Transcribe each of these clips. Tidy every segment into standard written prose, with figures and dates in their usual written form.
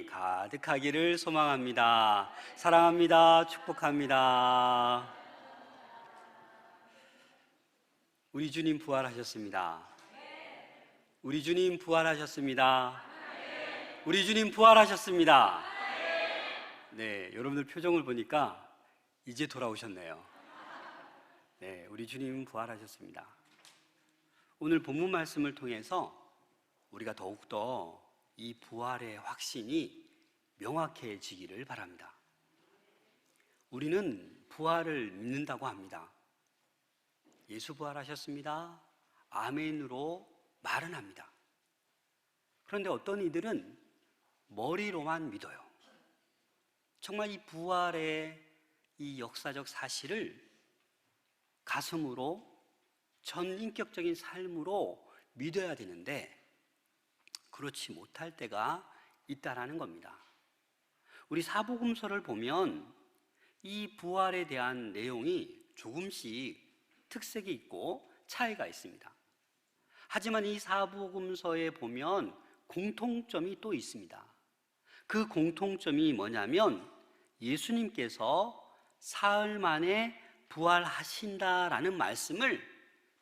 평안이 가득하기를 소망합니다. 사랑합니다. 축복합니다. 우리 주님 부활하셨습니다. 우리 주님 부활하셨습니다. 우리 주님 부활하셨습니다. 네, 여러분들 표정을 보니까 이제 돌아오셨네요. 네, 우리 주님 부활하셨습니다. 오늘 본문 말씀을 통해서 우리가 더욱더 이 부활의 확신이 명확해지기를 바랍니다. 우리는 부활을 믿는다고 합니다. 예수 부활하셨습니다. 아멘으로 말은 합니다. 그런데 어떤 이들은 머리로만 믿어요. 정말 이 부활의 이 역사적 사실을 가슴으로 전인격적인 삶으로 믿어야 되는데 그렇지 못할 때가 있다라는 겁니다. 우리 사복음서를 보면 이 부활에 대한 내용이 조금씩 특색이 있고 차이가 있습니다. 하지만 이 사복음서에 보면 공통점이 또 있습니다. 그 공통점이 뭐냐면 예수님께서 사흘 만에 부활하신다라는 말씀을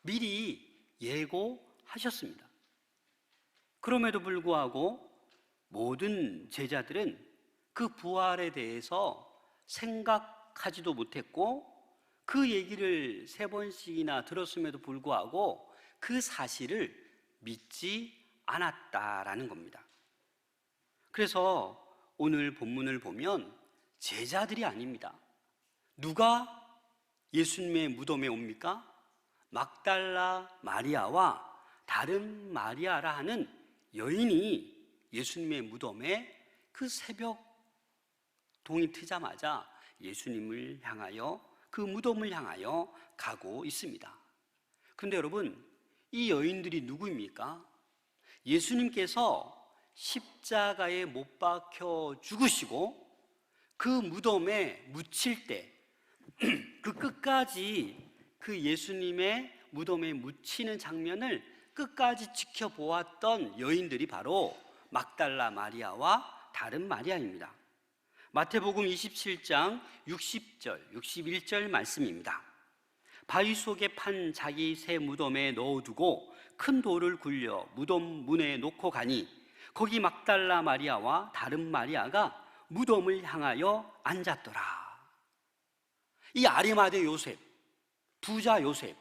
미리 예고하셨습니다. 그럼에도 불구하고 모든 제자들은 그 부활에 대해서 생각하지도 못했고 그 얘기를 3번씩이나 들었음에도 불구하고 그 사실을 믿지 않았다라는 겁니다. 그래서 오늘 본문을 보면 제자들이 아닙니다. 누가 예수님의 무덤에 옵니까? 막달라 마리아와 다른 마리아라 하는 여인이 예수님의 무덤에 그 새벽 동이 트자마자 예수님을 향하여 그 무덤을 향하여 가고 있습니다. 그런데 여러분, 이 여인들이 누구입니까? 예수님께서 십자가에 못 박혀 죽으시고 그 무덤에 묻힐 때 그 끝까지 그 예수님의 무덤에 묻히는 장면을 끝까지 지켜보았던 여인들이 바로 막달라 마리아와 다른 마리아입니다. 마태복음 27장 60절, 61절 말씀입니다. 바위 속에 판 자기 새 무덤에 넣어두고 큰 돌을 굴려 무덤 문에 놓고 가니 거기 막달라 마리아와 다른 마리아가 무덤을 향하여 앉았더라. 이 아리마대 요셉, 부자 요셉,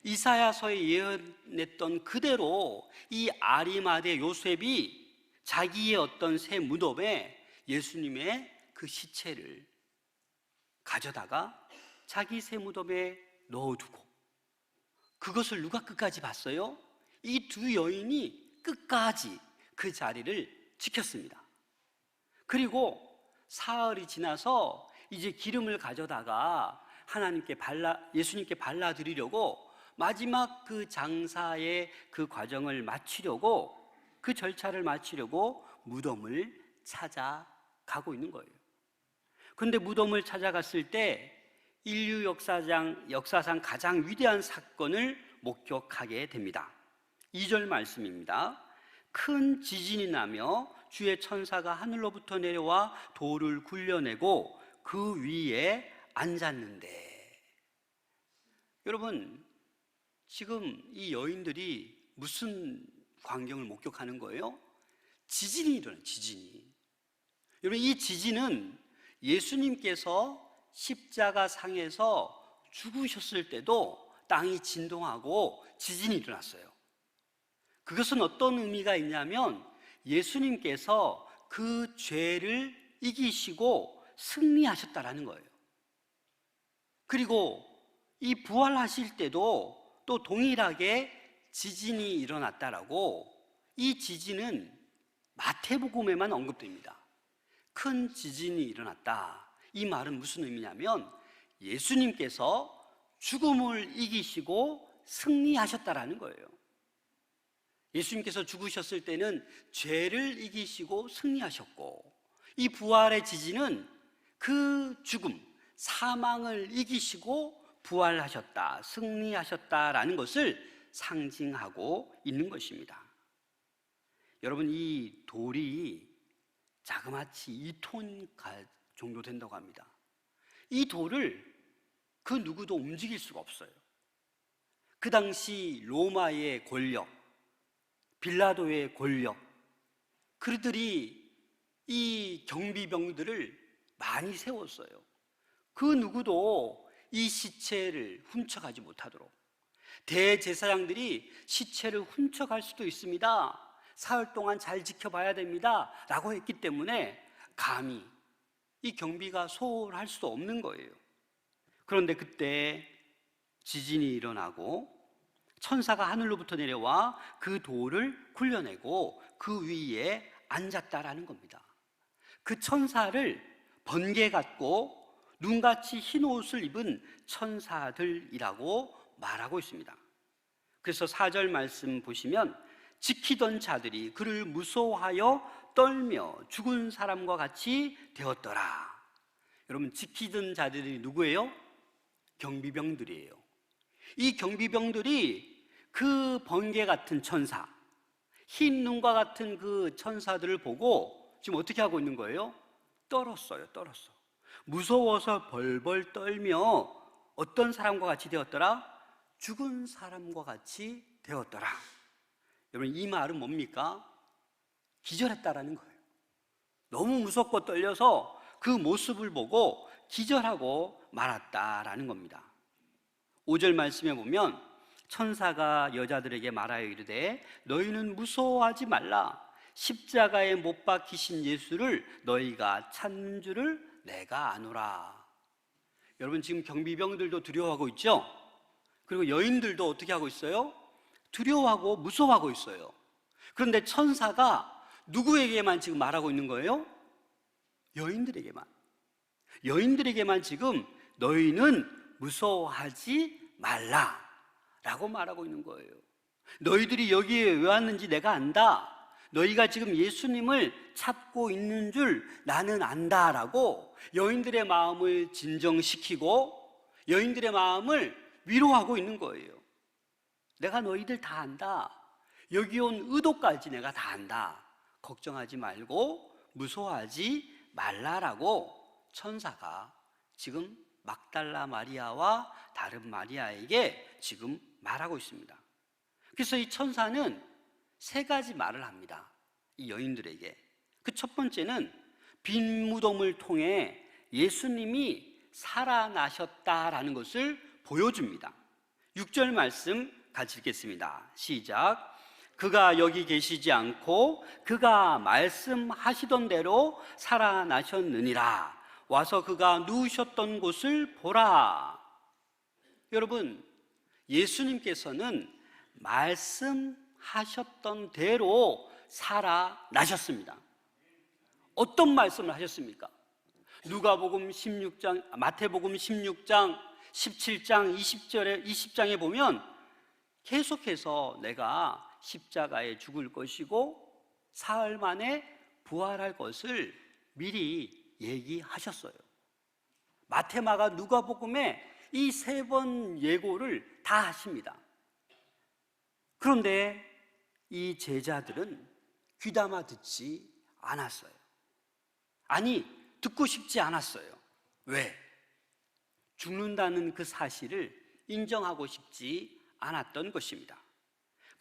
이사야서에 예언했던 그대로 이 아리마대 요셉이 자기의 어떤 새 무덤에 예수님의 그 시체를 가져다가 자기 새 무덤에 넣어두고, 그것을 누가 끝까지 봤어요? 이 두 여인이 끝까지 그 자리를 지켰습니다. 그리고 사흘이 지나서 이제 기름을 가져다가 예수님께 발라드리려고 마지막 그 장사의 그 과정을 마치려고, 그 절차를 마치려고 무덤을 찾아가고 있는 거예요. 그런데 무덤을 찾아갔을 때 인류 역사상 가장 위대한 사건을 목격하게 됩니다. 2절 말씀입니다. 큰 지진이 나며 주의 천사가 하늘로부터 내려와 돌을 굴려내고 그 위에 앉았는데, 여러분, 지금 이 여인들이 무슨 광경을 목격하는 거예요? 지진이 일어나요. 지진이. 여러분, 이 지진은 예수님께서 십자가 상에서 죽으셨을 때도 땅이 진동하고 지진이 일어났어요. 그것은 어떤 의미가 있냐면 예수님께서 그 죄를 이기시고 승리하셨다라는 거예요. 그리고 이 부활하실 때도 또 동일하게 지진이 일어났다라고, 이 지진은 마태복음에만 언급됩니다. 큰 지진이 일어났다. 이 말은 무슨 의미냐면 예수님께서 죽음을 이기시고 승리하셨다라는 거예요. 예수님께서 죽으셨을 때는 죄를 이기시고 승리하셨고, 이 부활의 지진은 그 죽음, 사망을 이기시고 부활하셨다, 승리하셨다라는 것을 상징하고 있는 것입니다. 여러분, 이 돌이 자그마치 2톤 정도 된다고 합니다. 이 돌을 그 누구도 움직일 수가 없어요. 그 당시 로마의 권력, 빌라도의 권력, 그들이 이 경비병들을 많이 세웠어요. 그 누구도 이 시체를 훔쳐가지 못하도록. 대제사장들이 시체를 훔쳐갈 수도 있습니다. 사흘 동안 잘 지켜봐야 됩니다. 라고 했기 때문에 감히 이 경비가 소홀할 수도 없는 거예요. 그런데 그때 지진이 일어나고 천사가 하늘로부터 내려와 그 돌을 굴려내고 그 위에 앉았다라는 겁니다. 그 천사를 번개 같고 눈같이 흰 옷을 입은 천사들이라고 말하고 있습니다. 그래서 4절 말씀 보시면 지키던 자들이 그를 무서워하여 떨며 죽은 사람과 같이 되었더라. 여러분, 지키던 자들이 누구예요? 경비병들이에요. 이 경비병들이 그 번개 같은 천사, 흰 눈과 같은 그 천사들을 보고 지금 어떻게 하고 있는 거예요? 떨었어요. 무서워서 벌벌 떨며 어떤 사람과 같이 되었더라? 죽은 사람과 같이 되었더라. 여러분, 이 말은 뭡니까? 기절했다라는 거예요. 너무 무섭고 떨려서 그 모습을 보고 기절하고 말았다라는 겁니다. 5절 말씀에 보면 천사가 여자들에게 말하여 이르되 너희는 무서워하지 말라. 십자가에 못 박히신 예수를 너희가 찾는 줄을 내가 아노라. 여러분, 지금 경비병들도 두려워하고 있죠? 그리고 여인들도 어떻게 하고 있어요? 두려워하고 무서워하고 있어요. 그런데 천사가 누구에게만 지금 말하고 있는 거예요? 여인들에게만 지금 너희는 무서워하지 말라 라고 말하고 있는 거예요. 너희들이 여기에 왜 왔는지 내가 안다. 너희가 지금 예수님을 찾고 있는 줄 나는 안다 라고 여인들의 마음을 진정시키고 여인들의 마음을 위로하고 있는 거예요. 내가 너희들 다 안다. 여기 온 의도까지 내가 다 안다. 걱정하지 말고 무서워하지 말라라고 천사가 지금 막달라 마리아와 다른 마리아에게 지금 말하고 있습니다. 그래서 이 천사는 3가지 말을 합니다. 이 여인들에게. 그 첫 번째는 빈 무덤을 통해 예수님이 살아나셨다라는 것을 보여줍니다. 6절 말씀 같이 읽겠습니다. 시작. 그가 여기 계시지 않고 그가 말씀하시던 대로 살아나셨느니라. 와서 그가 누우셨던 곳을 보라. 여러분, 예수님께서는 말씀하셨던 대로 살아나셨습니다. 어떤 말씀을 하셨습니까? 누가복음 16장, 마태복음 16장, 17장, 20장에 보면 계속해서 내가 십자가에 죽을 것이고 사흘 만에 부활할 것을 미리 얘기하셨어요. 마태, 마가, 누가복음에 이 3번 예고를 다 하십니다. 그런데 이 제자들은 귀담아 듣지 않았어요. 아니, 듣고 싶지 않았어요. 왜? 죽는다는 그 사실을 인정하고 싶지 않았던 것입니다.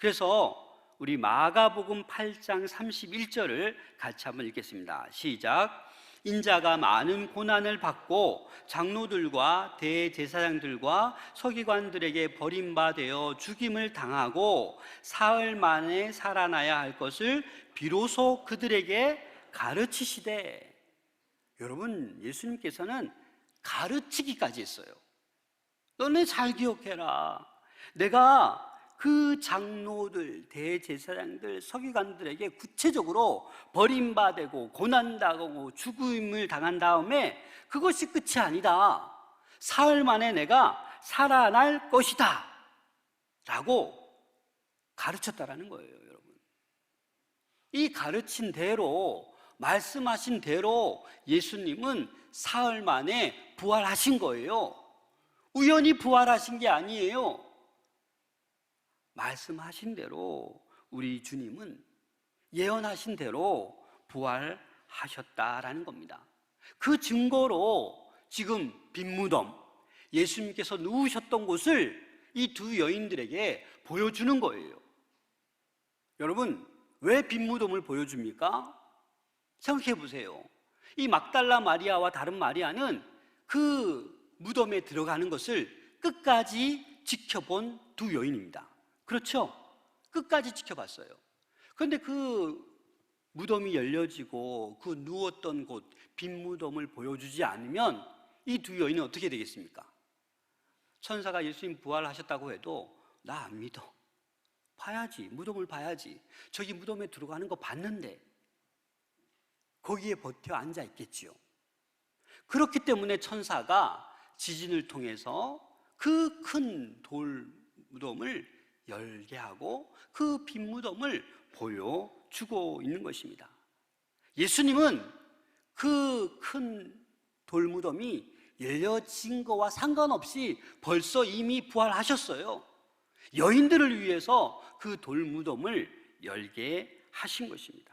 그래서 우리 마가복음 8장 31절을 같이 한번 읽겠습니다. 시작. 인자가 많은 고난을 받고 장로들과 대제사장들과 서기관들에게 버림받아 죽임을 당하고 사흘 만에 살아나야 할 것을 비로소 그들에게 가르치시되. 여러분, 예수님께서는 가르치기까지 했어요. 너네 잘 기억해라. 내가 그 장로들, 대제사장들, 서기관들에게 구체적으로 버림받고 고난당하고 죽음을 당한 다음에 그것이 끝이 아니다. 사흘 만에 내가 살아날 것이다 라고 가르쳤다라는 거예요. 여러분, 이 가르친 대로, 말씀하신 대로 예수님은 사흘 만에 부활하신 거예요. 우연히 부활하신 게 아니에요. 말씀하신 대로 우리 주님은 예언하신 대로 부활하신 하셨다라는 겁니다. 그 증거로 지금 빈 무덤, 예수님께서 누우셨던 곳을 이 두 여인들에게 보여주는 거예요. 여러분, 왜 빈 무덤을 보여줍니까? 생각해 보세요. 이 막달라 마리아와 다른 마리아는 그 무덤에 들어가는 것을 끝까지 지켜본 두 여인입니다. 그렇죠? 끝까지 지켜봤어요. 그런데 그 무덤이 열려지고 그 누웠던 곳, 빈 무덤을 보여주지 않으면 이 두 여인은 어떻게 되겠습니까? 천사가 예수님 부활하셨다고 해도 나 안 믿어. 봐야지, 무덤을 봐야지. 저기 무덤에 들어가는 거 봤는데 거기에 버텨 앉아 있겠지요. 그렇기 때문에 천사가 지진을 통해서 그 큰 돌 무덤을 열게 하고 그 빈 무덤을 보여주고 있는 것입니다. 예수님은 그 큰 돌 무덤이 열려진 거와 상관없이 벌써 이미 부활하셨어요. 여인들을 위해서 그 돌 무덤을 열게 하신 것입니다.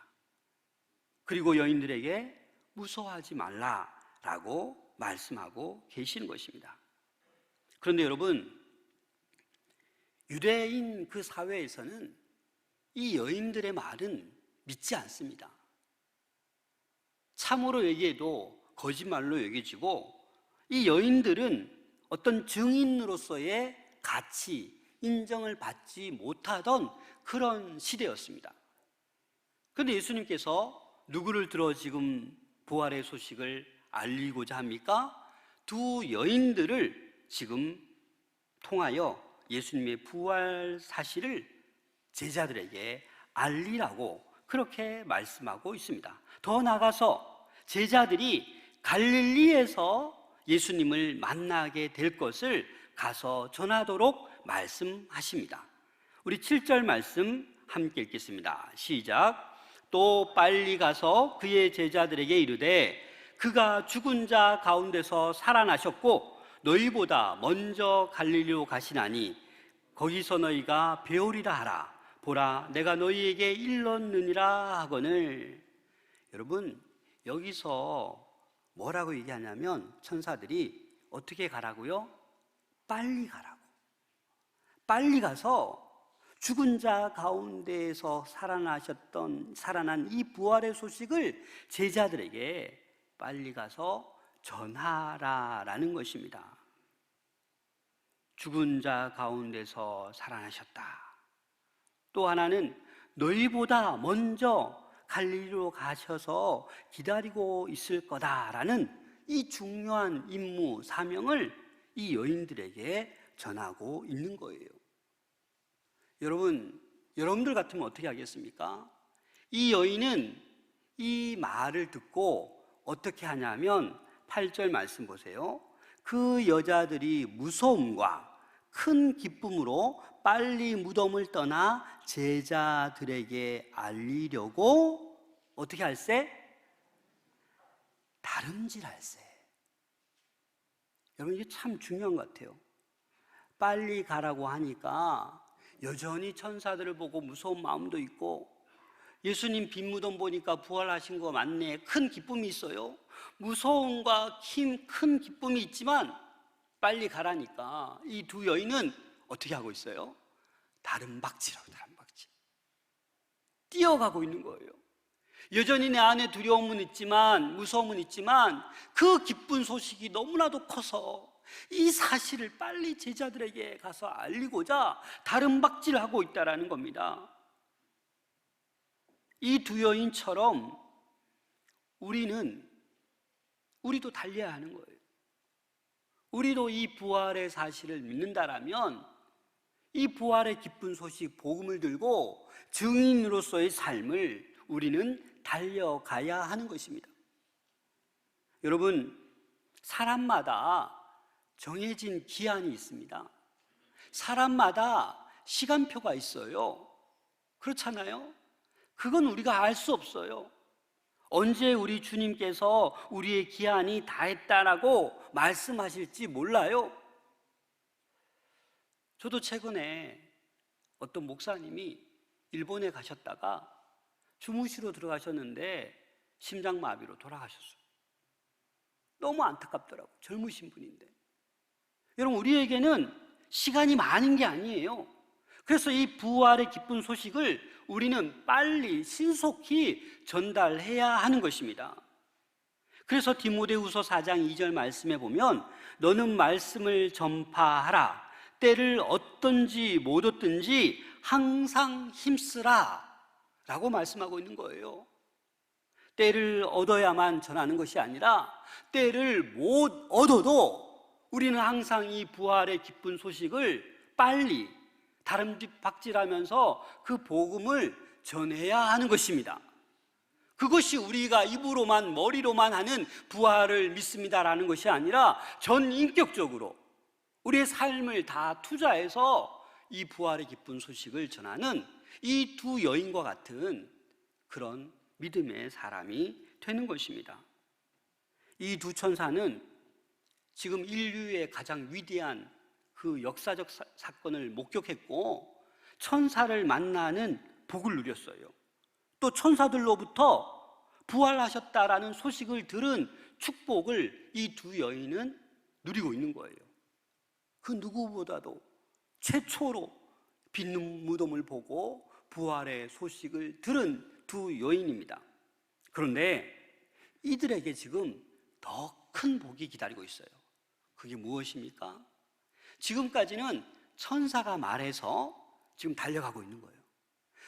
그리고 여인들에게 무서워하지 말라라고 말씀하고 계시는 것입니다. 그런데 여러분, 유대인 그 사회에서는 이 여인들의 말은 믿지 않습니다. 참으로 얘기해도 거짓말로 여겨지고, 이 여인들은 어떤 증인으로서의 가치, 인정을 받지 못하던 그런 시대였습니다. 그런데 예수님께서 누구를 들어 지금 부활의 소식을 알리고자 합니까? 두 여인들을 지금 통하여 예수님의 부활 사실을 제자들에게 알리라고 그렇게 말씀하고 있습니다. 더 나아가서 제자들이 갈릴리에서 예수님을 만나게 될 것을 가서 전하도록 말씀하십니다. 우리 7절 말씀 함께 읽겠습니다. 시작. 또 빨리 가서 그의 제자들에게 이르되 그가 죽은 자 가운데서 살아나셨고 너희보다 먼저 갈릴리로 가시나니 거기서 너희가 배우리라 하라. 보라, 내가 너희에게 일렀느니라 하거늘. 여러분, 여기서 뭐라고 얘기하냐면 천사들이 어떻게 가라고요? 빨리 가라고. 빨리 가서 죽은 자 가운데에서 살아난 이 부활의 소식을 제자들에게 빨리 가서 전하라라는 것입니다. 죽은 자 가운데서 살아나셨다. 또 하나는 너희보다 먼저 갈릴리로 가셔서 기다리고 있을 거다라는 이 중요한 임무, 사명을 이 여인들에게 전하고 있는 거예요. 여러분들 같으면 어떻게 하겠습니까? 이 여인은 이 말을 듣고 어떻게 하냐면 8절 말씀 보세요. 그 여자들이 무서움과 큰 기쁨으로 빨리 무덤을 떠나 제자들에게 알리려고 어떻게 할세? 다름질할세. 여러분, 이게 참 중요한 것 같아요. 빨리 가라고 하니까 여전히 천사들을 보고 무서운 마음도 있고, 예수님 빈 무덤 보니까 부활하신 거 맞네, 큰 기쁨이 있어요. 무서움과 큰 기쁨이 있지만 빨리 가라니까 이 두 여인은 어떻게 하고 있어요? 다름박질하고 다름박질 뛰어가고 있는 거예요. 여전히 내 안에 두려움은 있지만, 무서움은 있지만 그 기쁜 소식이 너무나도 커서 이 사실을 빨리 제자들에게 가서 알리고자 다름박질하고 있다라는 겁니다. 이 두 여인처럼 우리도 달려야 하는 거예요. 우리도 이 부활의 사실을 믿는다라면 이 부활의 기쁜 소식, 복음을 들고 증인으로서의 삶을 우리는 달려가야 하는 것입니다. 여러분, 사람마다 정해진 기한이 있습니다. 사람마다 시간표가 있어요. 그렇잖아요? 그건 우리가 알 수 없어요. 언제 우리 주님께서 우리의 기한이 다했다라고 말씀하실지 몰라요. 저도 최근에 어떤 목사님이 일본에 가셨다가 주무시러 들어가셨는데 심장마비로 돌아가셨어요. 너무 안타깝더라고요. 젊으신 분인데. 여러분, 우리에게는 시간이 많은 게 아니에요. 그래서 이 부활의 기쁜 소식을 우리는 빨리 신속히 전달해야 하는 것입니다. 그래서 디모데후서 4장 2절 말씀에 보면 너는 말씀을 전파하라. 때를 얻든지 못 얻든지 항상 힘쓰라 라고 말씀하고 있는 거예요. 때를 얻어야만 전하는 것이 아니라 때를 못 얻어도 우리는 항상 이 부활의 기쁜 소식을 빨리 다름쥐박질하면서 그 복음을 전해야 하는 것입니다. 그것이 우리가 입으로만 머리로만 하는 부활을 믿습니다라는 것이 아니라 전 인격적으로 우리의 삶을 다 투자해서 이 부활의 기쁜 소식을 전하는 이 두 여인과 같은 그런 믿음의 사람이 되는 것입니다. 이 두 천사는 지금 인류의 가장 위대한 그 역사적 사건을 목격했고 천사를 만나는 복을 누렸어요. 또 천사들로부터 부활하셨다라는 소식을 들은 축복을 이 두 여인은 누리고 있는 거예요. 그 누구보다도 최초로 빈 무덤을 보고 부활의 소식을 들은 두 여인입니다. 그런데 이들에게 지금 더 큰 복이 기다리고 있어요. 그게 무엇입니까? 지금까지는 천사가 말해서 지금 달려가고 있는 거예요.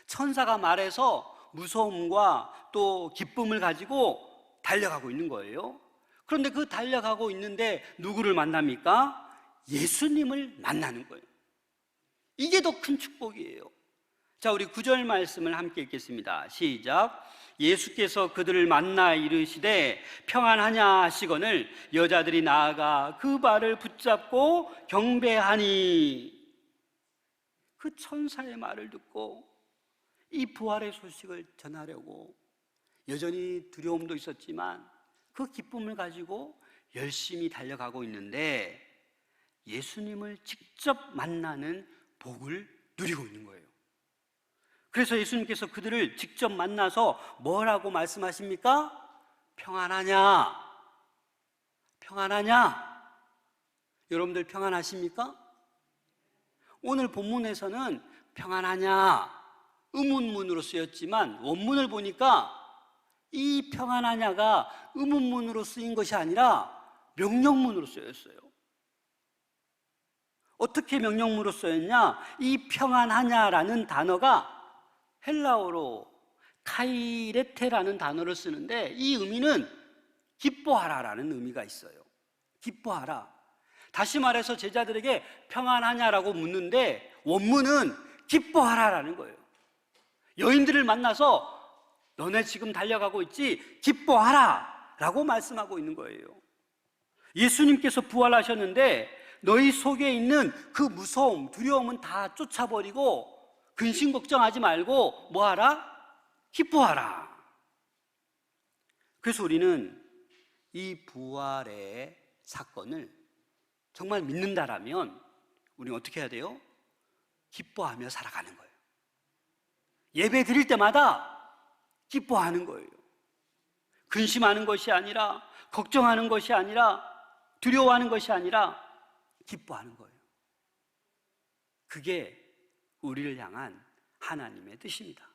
천사가 말해서 무서움과 또 기쁨을 가지고 달려가고 있는 거예요. 그런데 그 달려가고 있는데 누구를 만납니까? 예수님을 만나는 거예요. 이게 더 큰 축복이에요. 자, 우리 9절 말씀을 함께 읽겠습니다. 시작. 예수께서 그들을 만나 이르시되 평안하냐 하시거늘 여자들이 나아가 그 발을 붙잡고 경배하니. 그 천사의 말을 듣고 이 부활의 소식을 전하려고 여전히 두려움도 있었지만 그 기쁨을 가지고 열심히 달려가고 있는데 예수님을 직접 만나는 복을 누리고 있는 거예요. 그래서 예수님께서 그들을 직접 만나서 뭐라고 말씀하십니까? 평안하냐? 평안하냐? 여러분들 평안하십니까? 오늘 본문에서는 평안하냐? 의문문으로 쓰였지만 원문을 보니까 이 평안하냐가 의문문으로 쓰인 것이 아니라 명령문으로 쓰였어요. 어떻게 명령문으로 쓰였냐? 이 평안하냐라는 단어가 헬라어로 카이레테라는 단어를 쓰는데 이 의미는 기뻐하라라는 의미가 있어요. 기뻐하라. 다시 말해서 제자들에게 평안하냐라고 묻는데 원문은 기뻐하라라는 거예요. 여인들을 만나서 너네 지금 달려가고 있지? 기뻐하라 라고 말씀하고 있는 거예요. 예수님께서 부활하셨는데 너희 속에 있는 그 무서움, 두려움은 다 쫓아버리고 근심 걱정하지 말고 뭐하라? 기뻐하라. 그래서 우리는 이 부활의 사건을 정말 믿는다라면 우리는 어떻게 해야 돼요? 기뻐하며 살아가는 거예요. 예배 드릴 때마다 기뻐하는 거예요. 근심하는 것이 아니라, 걱정하는 것이 아니라, 두려워하는 것이 아니라 기뻐하는 거예요. 그게 우리를 향한 하나님의 뜻입니다.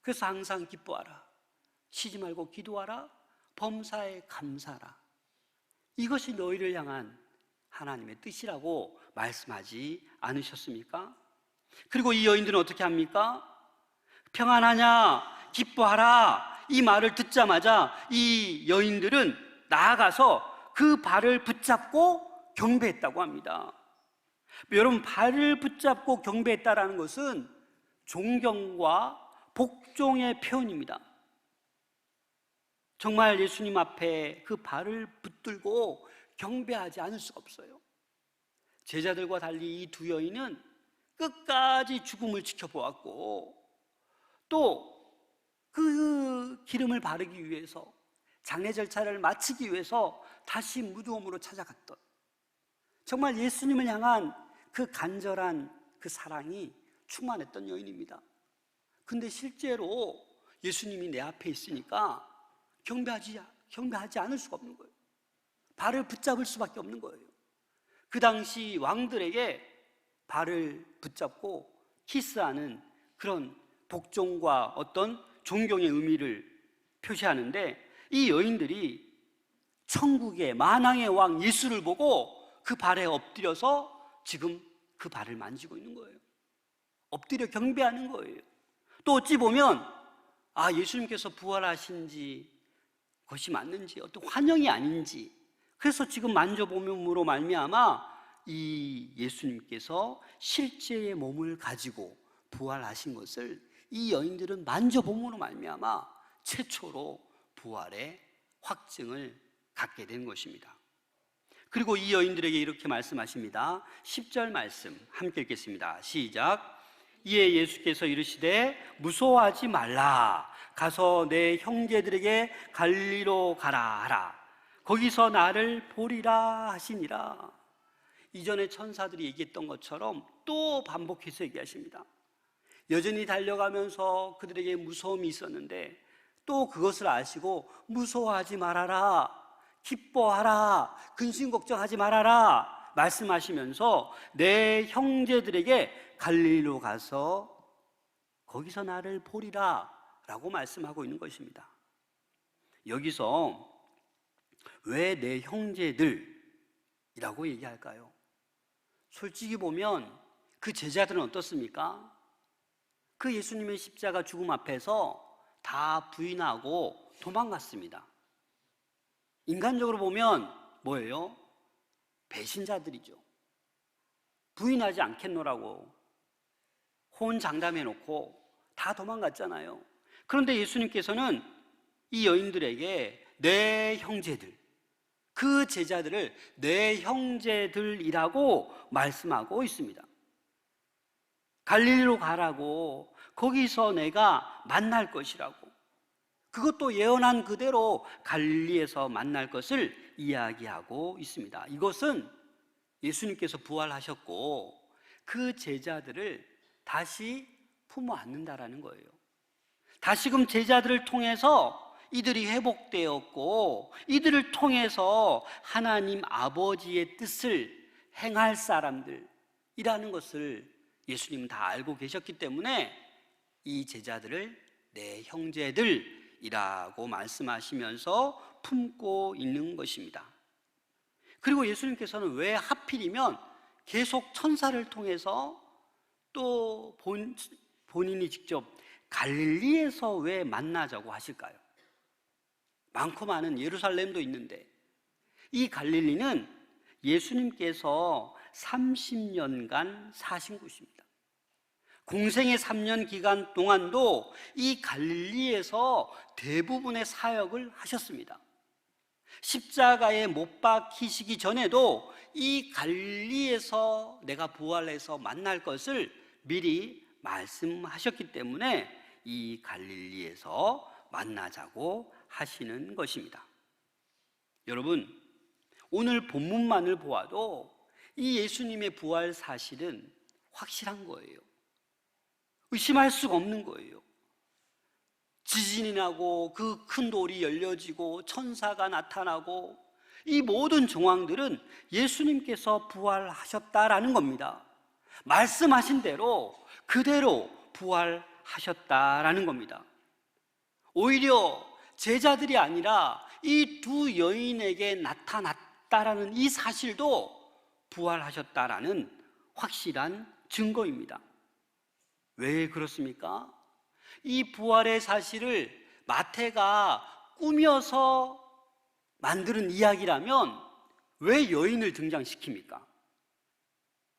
그래서 항상 기뻐하라, 쉬지 말고 기도하라, 범사에 감사하라. 이것이 너희를 향한 하나님의 뜻이라고 말씀하지 않으셨습니까? 그리고 이 여인들은 어떻게 합니까? 평안하냐, 기뻐하라, 이 말을 듣자마자 이 여인들은 나아가서 그 발을 붙잡고 경배했다고 합니다. 여러분, 발을 붙잡고 경배했다라는 것은 존경과 복종의 표현입니다. 정말 예수님 앞에 그 발을 붙들고 경배하지 않을 수가 없어요. 제자들과 달리 이 두 여인은 끝까지 죽음을 지켜보았고 또 그 기름을 바르기 위해서 장례 절차를 마치기 위해서 다시 무덤으로 찾아갔던, 정말 예수님을 향한 그 간절한 그 사랑이 충만했던 여인입니다. 근데 실제로 예수님이 내 앞에 있으니까 경배하지 않을 수가 없는 거예요. 발을 붙잡을 수밖에 없는 거예요. 그 당시 왕들에게 발을 붙잡고 키스하는 그런 복종과 어떤 존경의 의미를 표시하는데, 이 여인들이 천국의 만왕의 왕 예수를 보고 그 발에 엎드려서 지금 그 발을 만지고 있는 거예요. 엎드려 경배하는 거예요. 또 어찌 보면 예수님께서 부활하신 지 그것이 맞는지, 어떤 환영이 아닌지, 그래서 지금 만져봄으로 말미암아 이 예수님께서 실제의 몸을 가지고 부활하신 것을 이 여인들은 만져봄으로 말미암아 최초로 부활의 확증을 갖게 된 것입니다. 그리고 이 여인들에게 이렇게 말씀하십니다. 10절 말씀 함께 읽겠습니다. 시작. 이에 예수께서 이르시되 무서워하지 말라. 가서 내 형제들에게 갈리로 가라 하라. 거기서 나를 보리라 하시니라. 이전에 천사들이 얘기했던 것처럼 또 반복해서 얘기하십니다. 여전히 달려가면서 그들에게 무서움이 있었는데 또 그것을 아시고 무서워하지 말아라, 기뻐하라, 근심 걱정하지 말아라 말씀하시면서 내 형제들에게 갈릴리로 가서 거기서 나를 보리라 라고 말씀하고 있는 것입니다. 여기서 왜 내 형제들이라고 얘기할까요? 솔직히 보면 그 제자들은 어떻습니까? 그 예수님의 십자가 죽음 앞에서 다 부인하고 도망갔습니다. 인간적으로 보면 뭐예요? 배신자들이죠. 부인하지 않겠노라고 호언장담해놓고 다 도망갔잖아요. 그런데 예수님께서는 이 여인들에게 내 형제들, 그 제자들을 내 형제들이라고 말씀하고 있습니다. 갈릴리로 가라고, 거기서 내가 만날 것이라고, 그것도 예언한 그대로 갈릴리에서 만날 것을 이야기하고 있습니다. 이것은 예수님께서 부활하셨고 그 제자들을 다시 품어 안는다라는 거예요. 다시금 제자들을 통해서 이들이 회복되었고 이들을 통해서 하나님 아버지의 뜻을 행할 사람들이라는 것을 예수님은 다 알고 계셨기 때문에 이 제자들을 내 형제들이라고 말씀하시면서 품고 있는 것입니다. 그리고 예수님께서는 왜 하필이면 계속 천사를 통해서 또 본인이 직접 갈릴리에서 왜 만나자고 하실까요? 많고 많은 예루살렘도 있는데 이 갈릴리는 예수님께서 30년간 사신 곳입니다. 공생의 3년 기간 동안도 이 갈릴리에서 대부분의 사역을 하셨습니다. 십자가에 못 박히시기 전에도 이 갈릴리에서 내가 부활해서 만날 것을 미리 말씀하셨기 때문에 이 갈릴리에서 만나자고 하시는 것입니다. 여러분, 오늘 본문만을 보아도 이 예수님의 부활 사실은 확실한 거예요. 의심할 수가 없는 거예요. 지진이 나고 그 큰 돌이 열려지고 천사가 나타나고 이 모든 정황들은 예수님께서 부활하셨다라는 겁니다. 말씀하신 대로 그대로 부활하셨다라는 겁니다. 오히려 제자들이 아니라 이 두 여인에게 나타났다라는 이 사실도 부활하셨다라는 확실한 증거입니다. 왜 그렇습니까? 이 부활의 사실을 마태가 꾸며서 만드는 이야기라면 왜 여인을 등장시킵니까?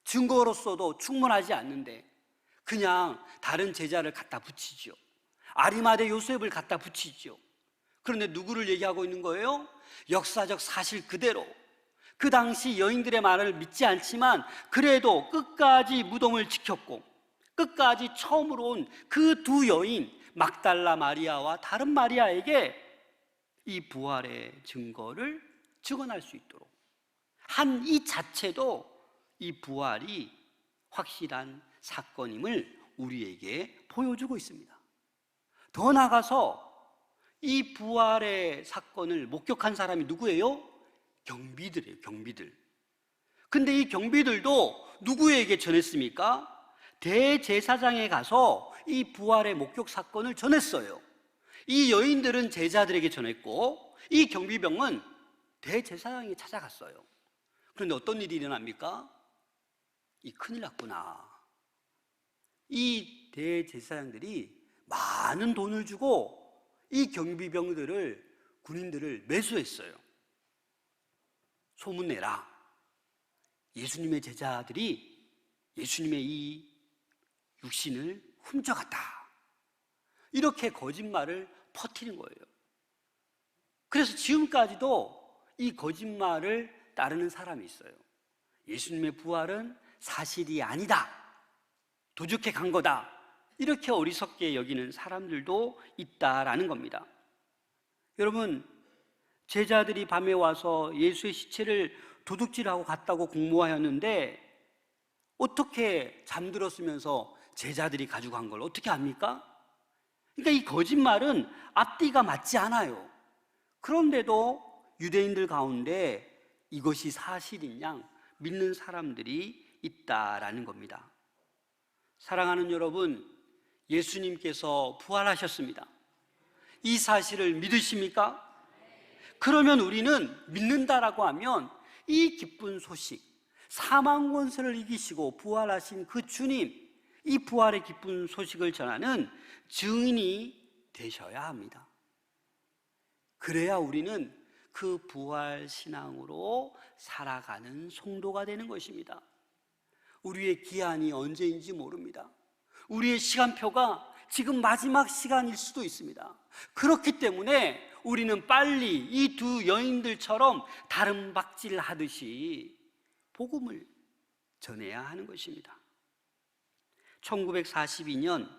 증거로서도 충분하지 않는데 그냥 다른 제자를 갖다 붙이죠. 아리마대 요셉을 갖다 붙이죠. 그런데 누구를 얘기하고 있는 거예요? 역사적 사실 그대로 그 당시 여인들의 말을 믿지 않지만 그래도 끝까지 무덤을 지켰고 끝까지 처음으로 온 그 두 여인 막달라 마리아와 다른 마리아에게 이 부활의 증거를 증언할 수 있도록 한 이 자체도 이 부활이 확실한 사건임을 우리에게 보여주고 있습니다. 더 나아가서 이 부활의 사건을 목격한 사람이 누구예요? 경비들이에요, 경비들. 근데 이 경비들도 누구에게 전했습니까? 대제사장에 가서 이 부활의 목격 사건을 전했어요. 이 여인들은 제자들에게 전했고, 이 경비병은 대제사장에게 찾아갔어요. 그런데 어떤 일이 일어납니까? 큰일 났구나. 이 대제사장들이 많은 돈을 주고 이 경비병들을, 군인들을 매수했어요. 소문내라. 예수님의 제자들이 예수님의 이 육신을 훔쳐갔다. 이렇게 거짓말을 퍼뜨린 거예요. 그래서 지금까지도 이 거짓말을 따르는 사람이 있어요. 예수님의 부활은 사실이 아니다. 도적해 간 거다. 이렇게 어리석게 여기는 사람들도 있다라는 겁니다. 여러분, 제자들이 밤에 와서 예수의 시체를 도둑질하고 갔다고 공모하였는데 어떻게 잠들었으면서 제자들이 가지고 간 걸 어떻게 압니까? 그러니까 이 거짓말은 앞뒤가 맞지 않아요. 그런데도 유대인들 가운데 이것이 사실인 양 믿는 사람들이 있다라는 겁니다. 사랑하는 여러분, 예수님께서 부활하셨습니다. 이 사실을 믿으십니까? 그러면 우리는 믿는다라고 하면 이 기쁜 소식, 사망 권세를 이기시고 부활하신 그 주님, 이 부활의 기쁜 소식을 전하는 증인이 되셔야 합니다. 그래야 우리는 그 부활 신앙으로 살아가는 성도가 되는 것입니다. 우리의 기한이 언제인지 모릅니다. 우리의 시간표가 지금 마지막 시간일 수도 있습니다. 그렇기 때문에 우리는 빨리 이 두 여인들처럼 다름박질 하듯이 복음을 전해야 하는 것입니다. 1942년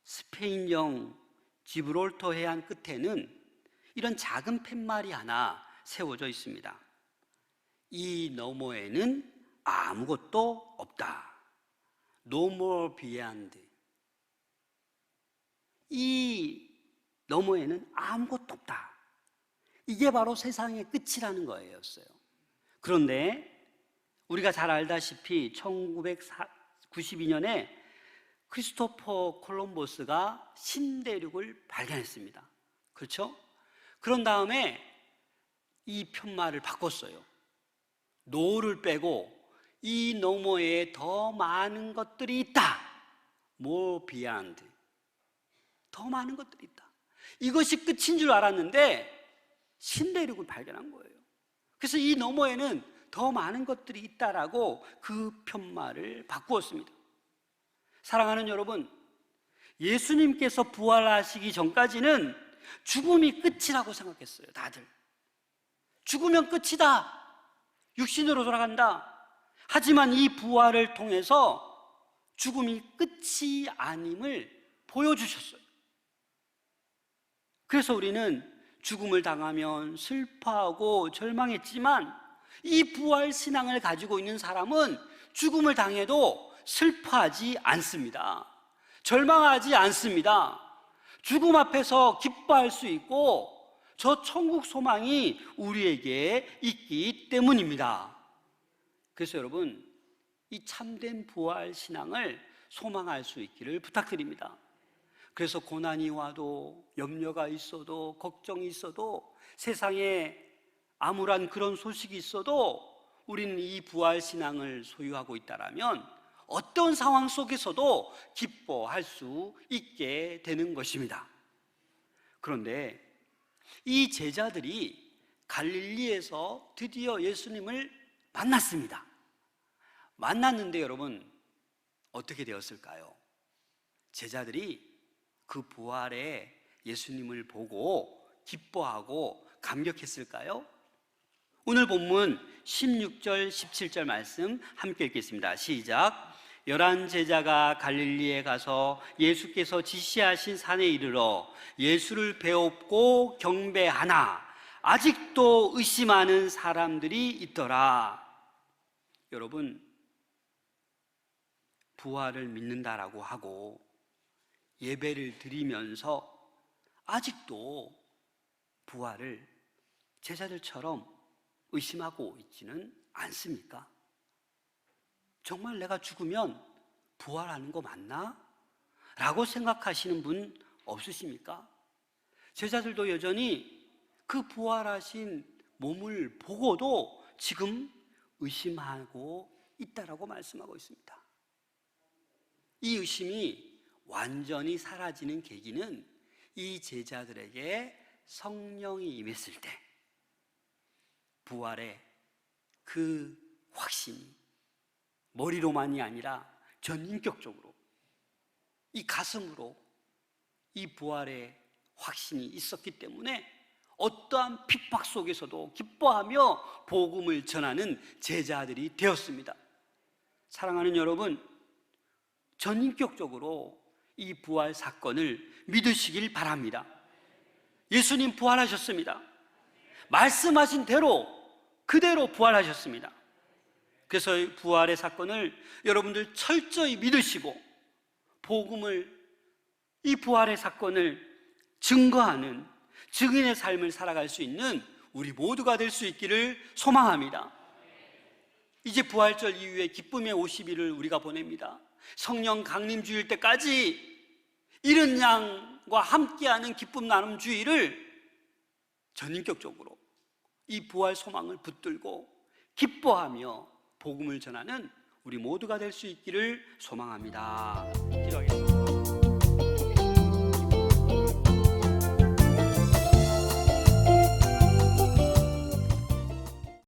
스페인령 지브롤터 해안 끝에는 이런 작은 팻말이 하나 세워져 있습니다. 이 너머에는 아무것도 없다. No more beyond. 이 너머에는 아무것도 없다. 이게 바로 세상의 끝이라는 거였어요. 그런데 우리가 잘 알다시피 1992년에 크리스토퍼 콜럼버스가 신대륙을 발견했습니다. 그렇죠? 그런 다음에 이 편말을 바꿨어요. no를 빼고 이 너머에 더 많은 것들이 있다. more beyond. 더 많은 것들이 있다. 이것이 끝인 줄 알았는데 신대륙을 발견한 거예요. 그래서 이 너머에는 더 많은 것들이 있다라고 그 편말을 바꾸었습니다. 사랑하는 여러분, 예수님께서 부활하시기 전까지는 죽음이 끝이라고 생각했어요. 다들 죽으면 끝이다. 육신으로 돌아간다. 하지만 이 부활을 통해서 죽음이 끝이 아님을 보여주셨어요. 그래서 우리는 죽음을 당하면 슬퍼하고 절망했지만 이 부활 신앙을 가지고 있는 사람은 죽음을 당해도 슬퍼하지 않습니다. 절망하지 않습니다. 죽음 앞에서 기뻐할 수 있고 저 천국 소망이 우리에게 있기 때문입니다. 그래서 여러분, 이 참된 부활 신앙을 소망할 수 있기를 부탁드립니다. 그래서 고난이 와도, 염려가 있어도, 걱정이 있어도, 세상에 암울한 그런 소식이 있어도 우리는 이 부활 신앙을 소유하고 있다면 어떤 상황 속에서도 기뻐할 수 있게 되는 것입니다. 그런데 이 제자들이 갈릴리에서 드디어 예수님을 만났습니다. 만났는데 여러분, 어떻게 되었을까요? 제자들이 그 부활의 예수님을 보고 기뻐하고 감격했을까요? 오늘 본문 16절, 17절 말씀 함께 읽겠습니다. 시작. 11 제자가 갈릴리에 가서 예수께서 지시하신 산에 이르러 예수를 배웁고 경배하나 아직도 의심하는 사람들이 있더라. 여러분, 부활을 믿는다라고 하고 예배를 드리면서 아직도 부활을 제자들처럼 의심하고 있지는 않습니까? 정말 내가 죽으면 부활하는 거 맞나? 라고 생각하시는 분 없으십니까? 제자들도 여전히 그 부활하신 몸을 보고도 지금 의심하고 있다라고 말씀하고 있습니다. 이 의심이 완전히 사라지는 계기는 이 제자들에게 성령이 임했을 때 부활의 그 확신이 머리로만이 아니라 전인격적으로 이 가슴으로 이 부활의 확신이 있었기 때문에 어떠한 핍박 속에서도 기뻐하며 복음을 전하는 제자들이 되었습니다. 사랑하는 여러분, 전인격적으로 이 부활 사건을 믿으시길 바랍니다. 예수님 부활하셨습니다. 말씀하신 대로 그대로 부활하셨습니다. 그래서 부활의 사건을 여러분들 철저히 믿으시고 복음을, 이 부활의 사건을 증거하는 증인의 삶을 살아갈 수 있는 우리 모두가 될 수 있기를 소망합니다. 이제 부활절 이후에 기쁨의 50일을 우리가 보냅니다. 성령 강림 주일 때까지 이른 양과 함께하는 기쁨 나눔 주일을 전인격적으로 이 부활 소망을 붙들고 기뻐하며 복음을 전하는 우리 모두가 될 수 있기를 소망합니다. 기도하겠습니다.